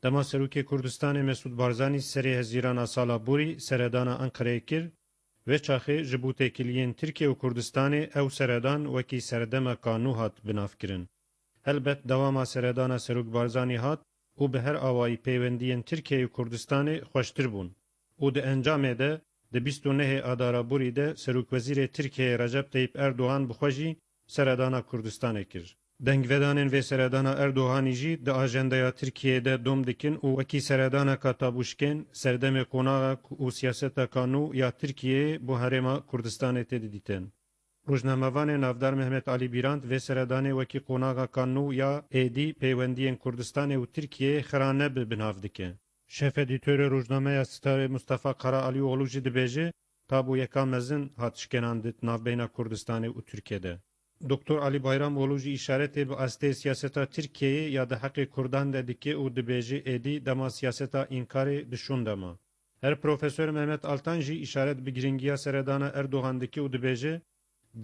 دما سروک کردستان مسعود بارزانی سری هزیران سالا بوری سردان انقره کر و چاخه جبوت کلیین ترکیه و کردستان او سردان وکی سردم کانو هات بناف کرن. البته دوام سردان سروک بارزانی هات او به هر آوایی پیوندین ترکیه و کردستان خوشتر بون. او ده انجام ده ده 29 آدارا بوری ده سروک وزیر ترکیه رجب طیب اردوغان بخوشی سردان کردستان کر. دنگودانن و سردان اردوغانی جی ده آجندیا ترکیه ده دوم دکن او وکی سردان کاتابوشکن سردم قناغ او سیاست کانو یا ترکیه بو هرما کردستان تدیدیتن. روزنامه‌وان نافدار محمد علی بیراند و سردان وکی قناغ کانو یا ایدی پیوندین کردستان و ترکیه خرانه بناف دکن. شف ادیتور روزنامه ستاره مصطفی قرا علی اولو جی دبیجه تابو یکا مزن هاتشکناندت ناف بین کردستان و ترکیه ده. دکتر علی بایرام اولو جی اشارت به استه سیاستا ترکیه یا ده حق کردان ده دکه او دبیجه ایدی دما سیاستا انکار دشون دما. هر پروفسور محمد آلتان جی اشارت به گرینگیا سردان اردوغان دکه او دبیجه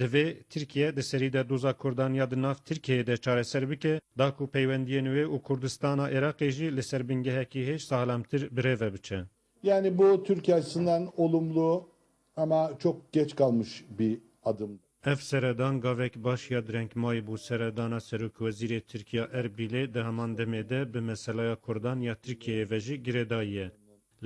دوی ترکیه د سری د دوزا کردان یا د ناف ترکیه د چاره سربیکه دا کو پیوندین و او کردستان عراق جی لسربنگه کی هیچ sağlamtır breve biçe. Yani bu Türkiye açısından olumlu ama çok geç kalmış bir adım. Ev seredan gavek baş ya drenkmay bu seredana seruk veziri Türkiye Erbil'e de heman demede be meselaya Kurdan ya Türkiye veji giredaye.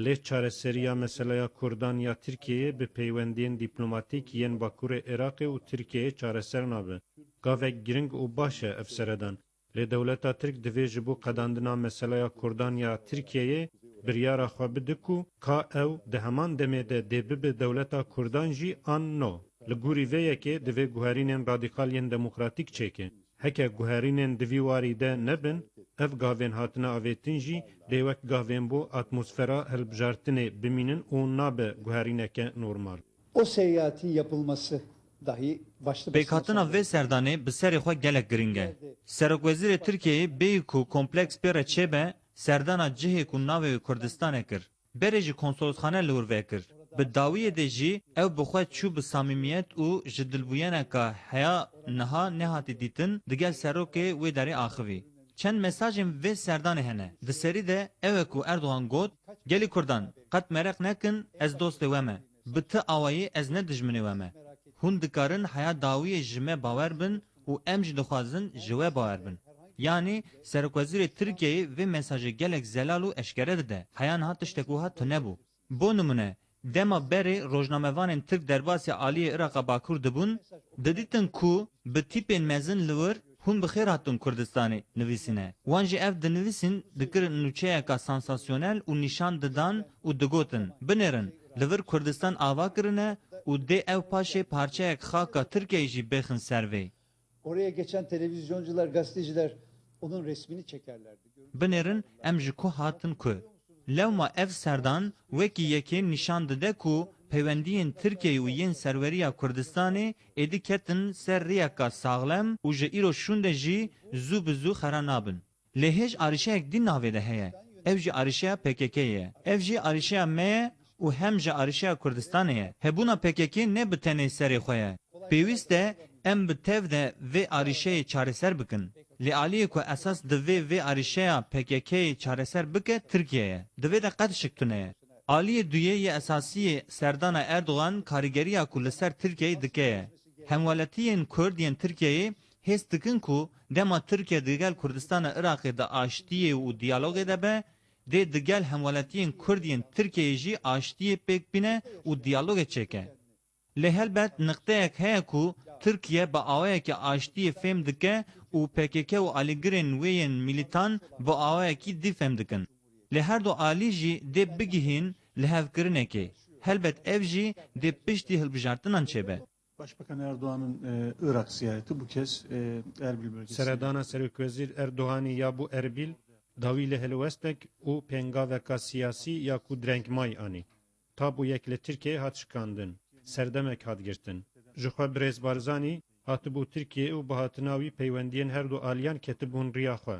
Le çareseriya meselaya Kurdan ya Türkiye'ye be peyvendiyên diplomatik yen Bakure Irak'e u Türkiye'ye çareser nabe. Gavek giring u başe efseredan. Le devleta Türk divê ji bo qedandina meselaya Kurdan ya Türkiye'ye biryara xwe bidiku ka ew di heman demê de dê bibe devleta Kurdan jî an no. Li gûrî vê yekê divê guherînên radîkal yên demokratîk çêke. Heke guherînên di vî warî de nebin, ev gavên hatina avêtin jî dê wek gavên bo atmosfera hilbijartinê bimînin û nabe guherîneke normal. O seyahatin yapılması dahi başlı Pêkhatina vê serdanê bi serê xwe gelek giring e. Serokwezîrê Tirkiyeyê bêyî ku kompleks pêre çêbe serdana cihê ku navê Kurdistanê kir. Berê jî konsolosxane li wir vekir. Bi dawiyê de jî ew bi xwe çû bi samîmiyet û ji dilbûyeneka heya niha nehatî dîtin digel serokê wê derê axivî. Çend mesajên vê serdanê hene. Di serî de ew e ku Erdogan got, gelî Kurdan, qet mereq nekin, ez dostê we me. Bi ti awayî ez ne dijminê we me. Hûn dikarin heya dawiyê ji me bawer bin û em jî dixwazin ji we bawer bin. Yani Serokwezîrê Tirkiyeyê vê mesajê gelek zelal û eşkere dide. Heya niha tiştek wiha tunebû. Bo nimune, dema berê rojnamevanên Tirk derbasya aliyê Iraqa Bakur dibûn, didîtin ku bi tîpên mezin li wir hûn bi xêr hatin Kurdistanê nivîsîne. Wan jî ev dinivîsîn dikirin nûçeyeka sansasyonel û nîşan didan û digotin. Binêrin, li vir Kurdistan ava kirine û dê ew paşê parçeyek xaka Tirkiyeyê jî bêxin ser vê. Oraya geçen televizyoncular, gazeteciler onun resmini çekerlerdi. Binêrin em ji ku hatin ku. Lewma ev serdan wekî yekê nîşan dide ku peywendiyên Tirkiyeyê û yên serweriya Kurdistanê êdî ketin ser rêyeka saxlem û ji îro şûn de jî zû bi zû xera nabin. Lê hêj arîşeyek dî navê de heye. Ev jî arîşeya PKK'ye ye. Ev jî arîşeya me ye û hem ji arîşeya Kurdistanê ye. Hebûna PKK ne bi tenê serê xwe ye. Pêwîst e em bi tev de vê arîşeyê çareser bikin. Lê aliyê ku esas divê vê arîşeya PKK'yê çareser bike Tirkiye ye. Divê de qet şiktune ye. Aliyê duyê yê esasiyê serdana Erdogan karîgeriya ku li ser Tirkiyeyê dike ye. Hemweletiyên Kurd yên Tirkiyeyê hês dikin ku dema Tirkiye digel Kurdistana Iraqê de aştiyê û diyalogê de be, dê digel hemweletiyên Kurd yên Tirkiyeyê jî aştiyê pêk bîne û diyalogê çêke. Lê helbet niqteyek heye ku Tirkiye bi awayekî aştiyê fêm dike û PKK û alîgirên wê yên mîlîtan bi awayekî dî fêm dikin. Lê her du alî jî dê bigihîn li hevkirinekê. Helbet ev jî dê piştî hilbijartinan çêbe. Başbakan Erdoğan'ın Irak ziyareti bu kez Erbil bölgesinde. Seredana Serokvezîr Erdoğanî ya bu Erbil dawî li helwestek û pengaveka siyasî ya ku drenkmay anî. Ta bu yek li Tirkiye hat şikandin. Serdemek hat girtin. Ji xwe Birêz Barzanî hatibû Tirkiye û bi hatina wî peywendiyên her du aliyan ketibûn riya xwe.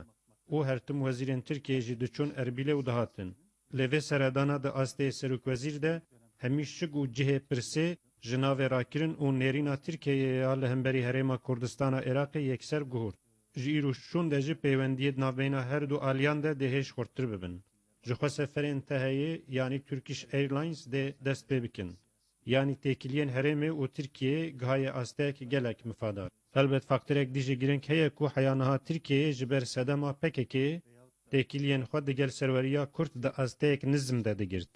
û hertim wezîrên Tirkiye jî diçûn Erbilê û dihatin. Lê vê seredana di asteyê Serokvezîr de hemî şik û cihê pirsê ji navê rakirin û nêrîna Tirkiyeyê ya li hemberî herêma Kurdistana Iraqê yekser guhurt. ji îruşûn de ji peywendiyê navbeyna her du aliyan de dihêj xurttir bibin. Ji xwe seferên te heye yanî Turkish Airlines de dest pê bikin. Yani tekiliyên herêmê û Tirkiyeyê gihaye asteyek gelek mifadar. Elbet faktorek dijî giring heye ku heyaniha Tirkiyeyê ji ber sedema PKK'yê tekiliyên xwe digel serweriya Kurd di asteyek nizm de digirt.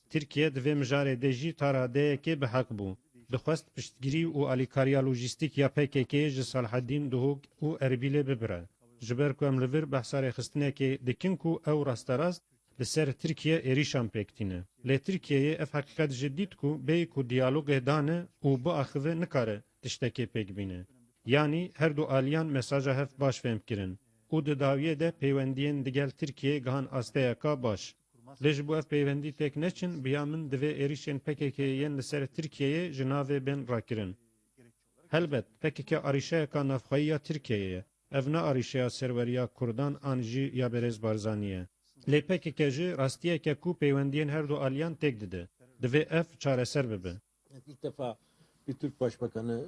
Tirkiye di vê mijarê de jî taradeyekê bihek bû. Dixwest piştgirî û alîkariya lojîstîk ya PKK'yê ji Salahedîn Duhok û Erbilê bibire. Ji ber ku em li vir behsa rêxistinekê dikin ku ew rasterast li ser Tirkiye êrîşan pêktîne. Lê Tirkiyeyê ev heqîqet ji dît ku bêyî ku diyalogê dane û biaxive nikare tiştekê pêk bîne. Yani her du aliyan mesaja hev baş fêm kirin. û di dawiyê de peywendiyên digel Tirkiyeyê gihan asteyeka baş. Lê ji bo ev peywendî têk neçin, biya min divê êrişên PKK'yê yên li ser Tirkiyeyê ji navê bên rakirin. Helbet, PKK arîşeyeka navxweyiya Tirkiyeyê ye. Ev ne arîşeya serweriya Kurdan an jî ya Berez Barzanî ye. Lê PKK jî rastiyeke ku peywendiyên her du aliyan têk dide. Divê ev çareser bibe. İlk defa bir Türk Başbakanı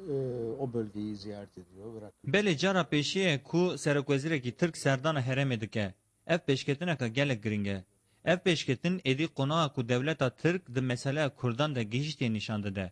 o bölgeyi ziyaret ediyor. Irak. Belê cara pêşiye ku serokwezîrekî Tirk serdana herêmê dike. Ev pêşketineka gelek giring e. Ev pêşketin êdî qonaxa ku dewleta Tirk di meseleya Kurdan de gihîştê nîşan dide.